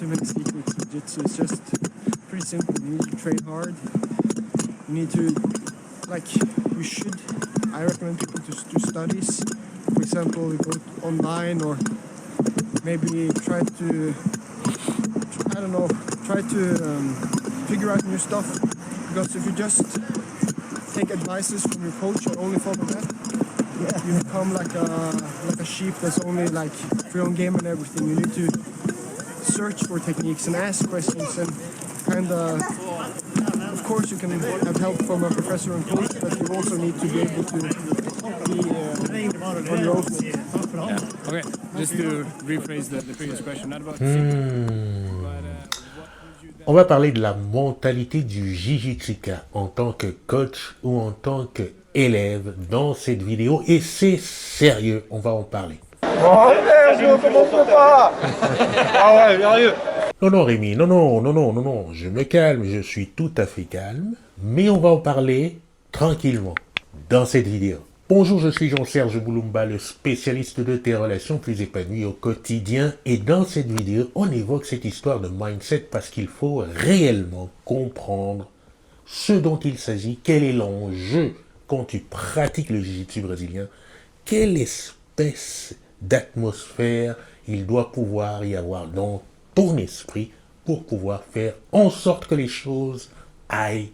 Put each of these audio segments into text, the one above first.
too many secrets. Jiu-jitsu is just pretty simple. You need to train hard. You need to, you should. I recommend people to do studies. For example, you go online or maybe try to figure out new stuff. Because if you just take advices from your coach and only follow that, you become like a sheep that's only like for your own game and everything. You need to search for techniques and ask questions and of course you can have help from a professor and coach, but you also need to be able to be on your own. Yeah. Okay, just to rephrase the previous question, not about On va parler de la mentalité du Jiu-Jitsuka en tant que coach ou en tant qu'élève dans cette vidéo. Et c'est sérieux, on va en parler. Oh merde, je commence pas. Ah ouais, sérieux. Non, Rémi, non, je me calme, je suis tout à fait calme. Mais on va en parler tranquillement dans cette vidéo. Bonjour, je suis Jean-Serge Boulumba, le spécialiste de tes relations plus épanouies au quotidien. Et dans cette vidéo, on évoque cette histoire de mindset parce qu'il faut réellement comprendre ce dont il s'agit, quel est l'enjeu quand tu pratiques le jiu-jitsu brésilien, quelle espèce d'atmosphère il doit pouvoir y avoir dans ton esprit pour pouvoir faire en sorte que les choses aillent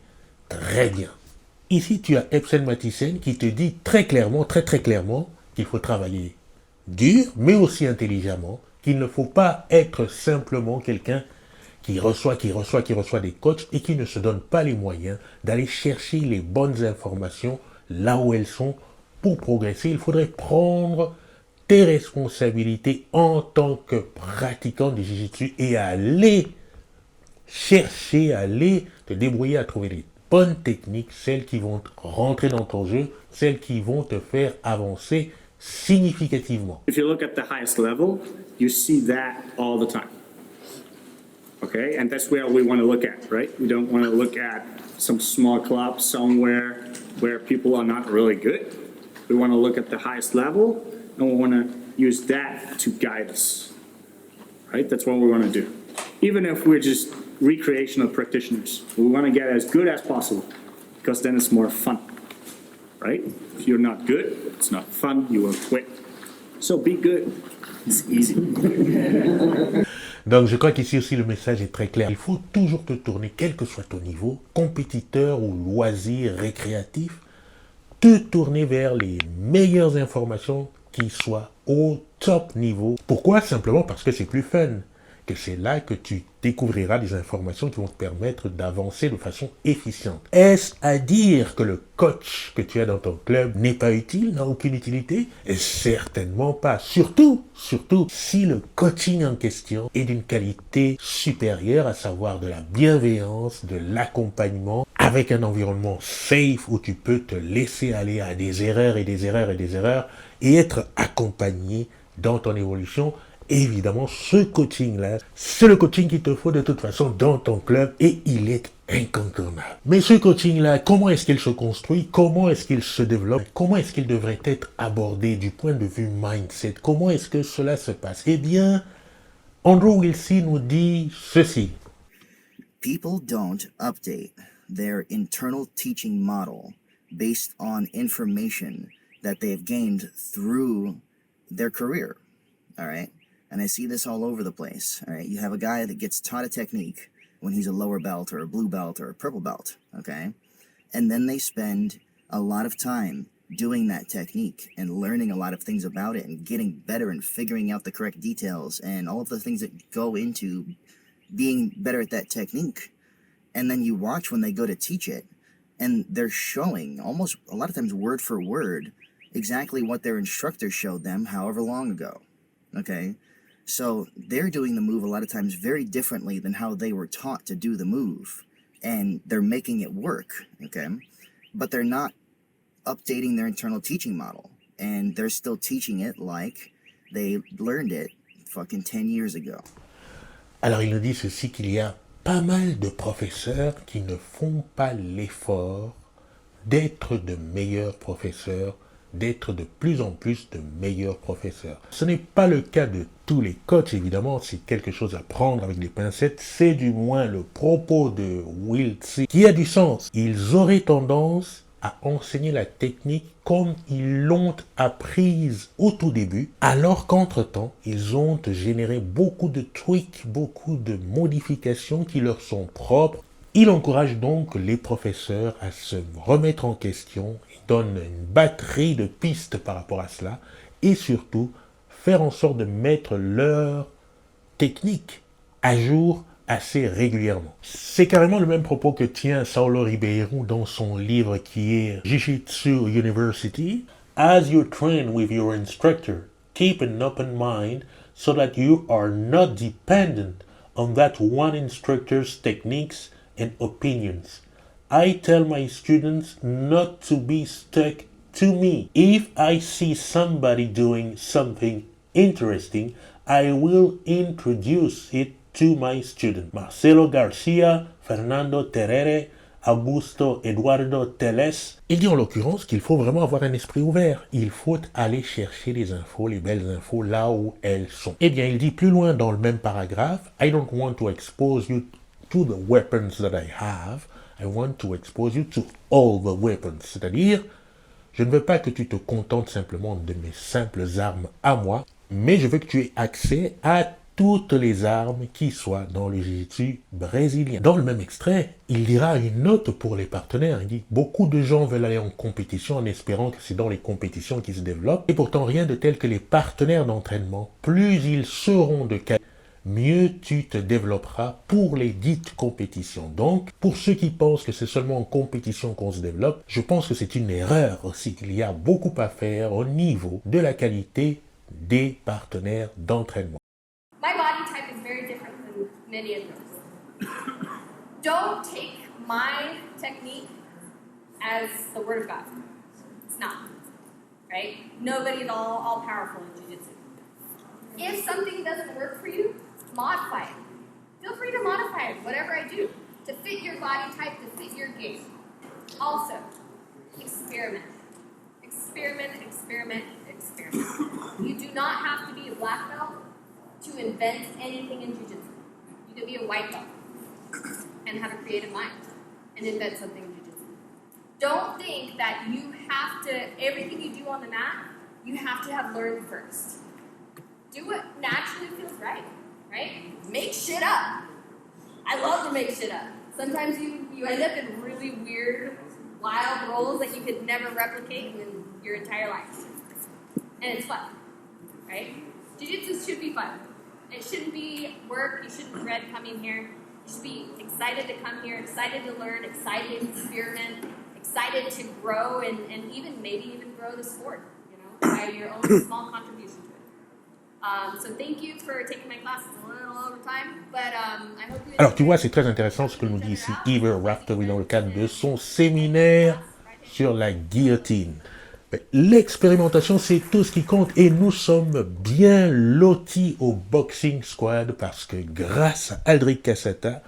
très bien. Ici, tu as Ebsen Mathiesen qui te dit très clairement, très clairement, qu'il faut travailler dur, mais aussi intelligemment, qu'il ne faut pas être simplement quelqu'un qui reçoit des coachs et qui ne se donne pas les moyens d'aller chercher les bonnes informations là où elles sont pour progresser. Il faudrait prendre tes responsabilités en tant que pratiquant du jiu-jitsu et aller chercher, aller te débrouiller à trouver les bonnes techniques, celles qui vont rentrer dans ton jeu, celles qui vont te faire avancer significativement. If you look at the highest level, you see that all the time. Okay, and that's where we want to look at, right? We don't want to look at some small club somewhere where people are not really good. We want to look at the highest level, and we want to use that to guide us, right? That's what we want to do. Even if we're just recreational practitioners, we want to get as good as possible, because then it's more fun, right? If you're not good, it's not fun, you will quit. So be good. It's easy. Donc je crois qu'ici aussi le message est très clair. Il faut toujours te tourner, quel que soit ton niveau, compétiteur ou loisir, récréatif, te tourner vers les meilleures informations qui soient au top niveau. Pourquoi? Simplement parce que c'est plus fun. Que c'est là que tu découvriras des informations qui vont te permettre d'avancer de façon efficiente. Est-ce à dire que le coach que tu as dans ton club n'est pas utile, n'a aucune utilité? Et certainement pas. Surtout si le coaching en question est d'une qualité supérieure, à savoir de la bienveillance, de l'accompagnement, avec un environnement safe où tu peux te laisser aller à des erreurs et être accompagné dans ton évolution. Évidemment, ce coaching-là, c'est le coaching qu'il te faut de toute façon dans ton club et il est incontournable. Mais ce coaching-là, comment est-ce qu'il se construit? Comment est-ce qu'il se développe? Comment est-ce qu'il devrait être abordé du point de vue mindset? Comment est-ce que cela se passe? Eh bien, Andrew Wilson nous dit ceci. People don't update their internal teaching model based on information that they've gained through their career, all right? And I see this all over the place, all right? You have a guy that gets taught a technique when he's a lower belt or a blue belt or a purple belt, okay? And then they spend a lot of time doing that technique and learning a lot of things about it and getting better and figuring out the correct details and all of the things that go into being better at that technique. And then you watch when they go to teach it and they're showing almost a lot of times word for word exactly what their instructor showed them however long ago, okay? So they're doing the move a lot of times very differently than how they were taught to do the move. And they're making it work, okay? But they're not updating their internal teaching model. And they're still teaching it like they learned it fucking 10 years ago. Alors il nous dit ceci, qu'il y a pas mal de professeurs qui ne font pas l'effort d'être de meilleurs professeurs d'être de plus en plus de meilleurs professeurs. Ce n'est pas le cas de tous les coachs, évidemment, c'est quelque chose à prendre avec des pincettes, c'est du moins le propos de Will Tse qui a du sens. Ils auraient tendance à enseigner la technique comme ils l'ont apprise au tout début, alors qu'entre-temps, ils ont généré beaucoup de tweaks, beaucoup de modifications qui leur sont propres. Il encourage donc les professeurs à se remettre en question, il donne une batterie de pistes par rapport à cela, et surtout, faire en sorte de mettre leur technique à jour assez régulièrement. C'est carrément le même propos que tient Saulo Ribeiro dans son livre qui est Jiu-Jitsu University. As you train with your instructor, keep an open mind so that you are not dependent on that one instructor's techniques and opinions. I tell my students not to be stuck to me. If I see somebody doing something interesting, I will introduce it to my student. Marcelo Garcia, Fernando Terere, Augusto Eduardo Teles. Il dit en l'occurrence qu'il faut vraiment avoir un esprit ouvert. Il faut aller chercher les infos, les belles infos, là où elles sont. Eh bien, il dit plus loin dans le même paragraphe, I don't want to expose you to the weapons that I have. I want to expose you to all the weapons. C'est-à-dire, je ne veux pas que tu te contentes simplement de mes simples armes à moi, mais je veux que tu aies accès à toutes les armes qui soient dans le jiu-jitsu brésilien. Dans le même extrait, il dira une note pour les partenaires. Il dit « Beaucoup de gens veulent aller en compétition en espérant que c'est dans les compétitions qu'ils se développent. Et pourtant, rien de tel que les partenaires d'entraînement. Plus ils seront de qualité, mieux tu te développeras pour les dites compétitions. Donc, pour ceux qui pensent que c'est seulement en compétition qu'on se développe, je pense que c'est une erreur aussi. Il y a beaucoup à faire au niveau de la qualité des partenaires d'entraînement. My body type is very different than many of yours. Don't take my technique as the word of God. It's not, right? Nobody's all powerful in jiu-jitsu. If something doesn't work for you, modify it. Feel free to modify it, whatever I do, to fit your body type, to fit your game. Also, experiment. Experiment, experiment, experiment. You do not have to be a black belt to invent anything in jiu-jitsu. You can be a white belt and have a creative mind and invent something in jiu-jitsu. Don't think that you have to, everything you do on the mat, you have to have learned first. Do what naturally feels right? Make shit up. I love to make shit up. Sometimes you end up in really weird, wild roles that you could never replicate in your entire life. And it's fun, right? Jiu-jitsu should be fun. It shouldn't be work. You shouldn't dread coming here. You should be excited to come here, excited to learn, excited to experiment, excited to grow and maybe even grow the sport, by your own small contribution to it. So thank you for taking my class. It's a little over time, but I hope you. Alors tu vois, c'est très intéressant ce que nous dit ici Ever Raftery dans le cadre de son séminaire sur la guillotine. L'expérimentation, c'est tout ce qui compte et nous sommes bien lotis au Boxing Squad parce que grâce à Aldric Cassata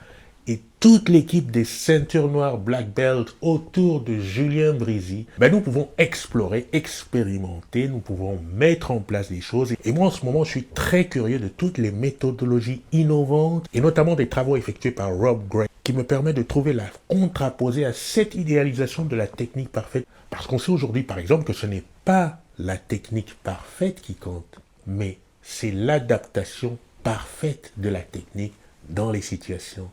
et toute l'équipe des ceintures noires Black Belt autour de Julien Brizzi, nous pouvons explorer, expérimenter, nous pouvons mettre en place des choses. Et moi, en ce moment, je suis très curieux de toutes les méthodologies innovantes et notamment des travaux effectués par Rob Gray qui me permet de trouver la contraposée à cette idéalisation de la technique parfaite. Parce qu'on sait aujourd'hui, par exemple, que ce n'est pas la technique parfaite qui compte, mais c'est l'adaptation parfaite de la technique dans les situations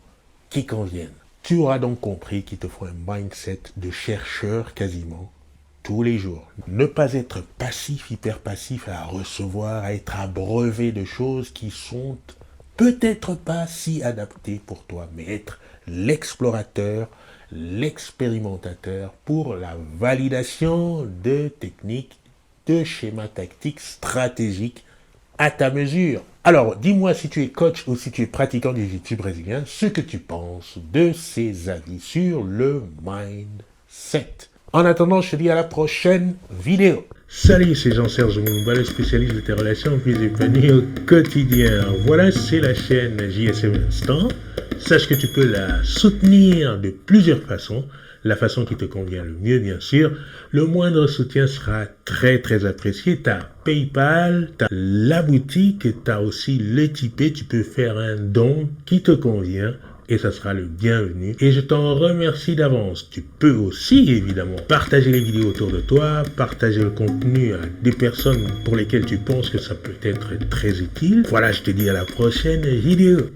qui conviennent. Tu auras donc compris qu'il te faut un mindset de chercheur quasiment tous les jours. Ne pas être passif, hyper passif à recevoir, à être abreuvé de choses qui sont peut-être pas si adaptées pour toi, mais être l'explorateur, l'expérimentateur pour la validation de techniques, de schémas tactiques stratégiques à ta mesure. Alors, dis-moi si tu es coach ou si tu es pratiquant du jiu-jitsu brésilien, ce que tu penses de ces avis sur le mindset. En attendant, je te dis à la prochaine vidéo. Salut, c'est Jean-Serge Moumba, le spécialiste de tes relations physiques au quotidien. Voilà, c'est la chaîne JSM Instant. Sache que tu peux la soutenir de plusieurs façons. la façon qui te convient le mieux, bien sûr. Le moindre soutien sera très très apprécié. Tu as PayPal, tu as la boutique, tu as aussi le Tipeee. Tu peux faire un don qui te convient et ça sera le bienvenu. Et je t'en remercie d'avance. Tu peux aussi, évidemment, partager les vidéos autour de toi, partager le contenu à des personnes pour lesquelles tu penses que ça peut être très utile. Voilà, je te dis à la prochaine vidéo.